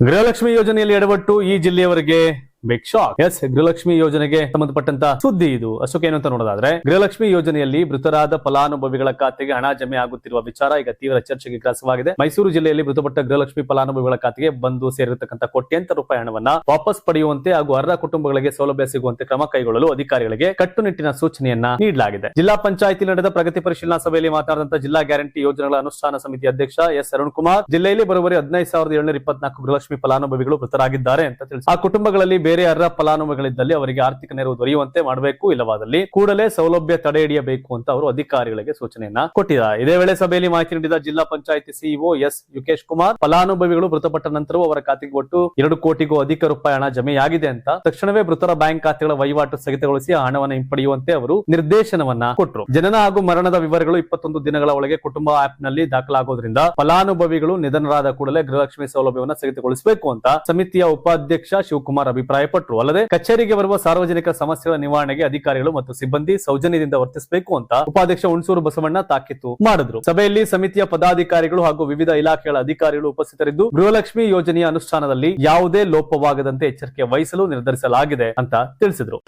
ಗೃಹಲಕ್ಷ್ಮಿ ಯೋಜನೆಯಲ್ಲಿ ಎಡವಟ್ಟು ಈ ಜಿಲ್ಲೆಯವರಿಗೆ ಬಿಗ್ ಶಾಕ್. ಎಸ್, ಗೃಹಲಕ್ಷ್ಮಿ ಯೋಜನೆಗೆ ಸಂಬಂಧಪಟ್ಟಂತ ಸುದ್ದಿ ಇದು. ಅಷ್ಟಕ್ಕೇನು ಅಂತ ನೋಡೋದಾದ್ರೆ, ಗೃಹಲಕ್ಷ್ಮಿ ಯೋಜನೆಯಲ್ಲಿ ಮೃತರಾದ ಫಲಾನುಭವಿಗಳ ಖಾತೆಗೆ ಹಣ ಜಮೆ ಆಗುತ್ತಿರುವ ವಿಚಾರ ಈಗ ತೀವ್ರ ಚರ್ಚೆಗೆ ಗ್ರಾಸವಾಗಿದೆ. ಮೈಸೂರು ಜಿಲ್ಲೆಯಲ್ಲಿ ಮೃತಪಟ್ಟ ಗೃಹಲಕ್ಷ್ಮಿ ಫಲಾನುಭವಿಗಳ ಖಾತೆಗೆ ಬಂದು ಸೇರಿರತಕ್ಕಂಥ ಕೋಟ್ಯಾಂತರ ರೂಪಾಯಿ ಹಣವನ್ನ ವಾಪಸ್ ಪಡೆಯುವಂತೆ ಹಾಗೂ ಅರ್ಹ ಕುಟುಂಬಗಳಿಗೆ ಸೌಲಭ್ಯ ಸಿಗುವಂತೆ ಕ್ರಮ ಕೈಗೊಳ್ಳಲು ಅಧಿಕಾರಿಗಳಿಗೆ ಕಟ್ಟುನಿಟ್ಟಿನ ಸೂಚನೆಯನ್ನ ನೀಡಲಾಗಿದೆ. ಜಿಲ್ಲಾ ಪಂಚಾಯಿತಿ ನಡೆದ ಪ್ರಗತಿ ಪರಿಶೀಲನಾ ಸಭೆಯಲ್ಲಿ ಮಾತನಾಡಿದಂತ ಜಿಲ್ಲಾ ಗ್ಯಾರಂಟಿ ಯೋಜನೆಗಳ ಅನುಷ್ಠಾನ ಸಮಿತಿ ಅಧ್ಯಕ್ಷ ಎಸ್ ಅರುಣ್ ಕುಮಾರ್, ಜಿಲ್ಲೆಯಲ್ಲಿ ಬರೋಬ್ಬರಿ 15,724 ಗೃಹಲಕ್ಷ್ಮಿ ಫಲಾನುಭವಿಗಳು ಮೃತರಾಗಿದ್ದಾರೆ ಅಂತ ತಿಳಿಸಿ, ಆ ಕುಟುಂಬಗಳಲ್ಲಿ ಬೇರೆ ಅರ್ಹ ಫಲಾನುಭವಿಗಳಿದ್ದಲ್ಲಿ ಅವರಿಗೆ ಆರ್ಥಿಕ ನೆರವು ದೊರೆಯುವಂತೆ ಮಾಡಬೇಕು, ಇಲ್ಲವಾದಲ್ಲಿ ಕೂಡಲೇ ಸೌಲಭ್ಯ ತಡೆ ಹಿಡಿಯಬೇಕು ಅಂತ ಅವರು ಅಧಿಕಾರಿಗಳಿಗೆ ಸೂಚನೆಯನ್ನ ಕೊಟ್ಟಿದ್ದಾರೆ. ಇದೇ ವೇಳೆ ಸಭೆಯಲ್ಲಿ ಮಾಹಿತಿ ನೀಡಿದ ಜಿಲ್ಲಾ ಪಂಚಾಯಿತಿ ಸಿಇಒ ಎಸ್ ಯುಕೇಶ್ ಕುಮಾರ್, ಫಲಾನುಭವಿಗಳು ಮೃತಪಟ್ಟ ನಂತರವೂ ಅವರ ಖಾತೆಗೆ ಒಟ್ಟು 2 ಕೋಟಿಗೂ ಅಧಿಕ ರೂಪಾಯಿ ಹಣ ಜಮೆಯಾಗಿದೆ ಅಂತ, ತಕ್ಷಣವೇ ಮೃತರ ಬ್ಯಾಂಕ್ ಖಾತೆಗಳ ವಹಿವಾಟು ಸ್ಥಗಿತಗೊಳಿಸಿ ಆ ಹಣವನ್ನು ಹಿಂಪಡೆಯುವಂತೆ ಅವರು ನಿರ್ದೇಶನವನ್ನ ಕೊಟ್ಟರು. ಜನನ ಹಾಗೂ ಮರಣದ ವಿವರಗಳು 21 ದಿನಗಳ ಒಳಗೆ ಕುಟುಂಬ ಆಪ್ ನಲ್ಲಿ ದಾಖಲಾಗೋದ್ರಿಂದ ಫಲಾನುಭವಿಗಳು ನಿಧನರಾದ ಕೂಡಲೇ ಗೃಹಲಕ್ಷ್ಮಿ ಸೌಲಭ್ಯವನ್ನು ಸ್ಥಗಿತಗೊಳಿಸಬೇಕು ಅಂತ ಸಮಿತಿಯ ಉಪಾಧ್ಯಕ್ಷ ಶಿವಕುಮಾರ್ ಅಭಿಪ್ರಾಯಪಟ್ಟರು. ಅಲ್ಲದೆ ಕಚೇರಿಗೆ ಬರುವ ಸಾರ್ವಜನಿಕ ಸಮಸ್ಯೆಗಳ ನಿವಾರಣೆಗೆ ಅಧಿಕಾರಿಗಳು ಮತ್ತು ಸಿಬ್ಬಂದಿ ಸೌಜನ್ಯದಿಂದ ವರ್ತಿಸಬೇಕು ಅಂತ ಉಪಾಧ್ಯಕ್ಷ ಹುಣಸೂರು ಬಸವಣ್ಣ ತಾಕೀತು ಮಾಡಿದ್ರು. ಸಭೆಯಲ್ಲಿ ಸಮಿತಿಯ ಪದಾಧಿಕಾರಿಗಳು ಹಾಗೂ ವಿವಿಧ ಇಲಾಖೆಗಳ ಅಧಿಕಾರಿಗಳು ಉಪಸ್ಥಿತರಿದ್ದು, ಗೃಹಲಕ್ಷ್ಮಿ ಯೋಜನೆಯ ಅನುಷ್ಠಾನದಲ್ಲಿ ಯಾವುದೇ ಲೋಪವಾಗದಂತೆ ಎಚ್ಚರಿಕೆ ವಹಿಸಲು ನಿರ್ಧರಿಸಲಾಗಿದೆ ಅಂತ ತಿಳಿಸಿದರು.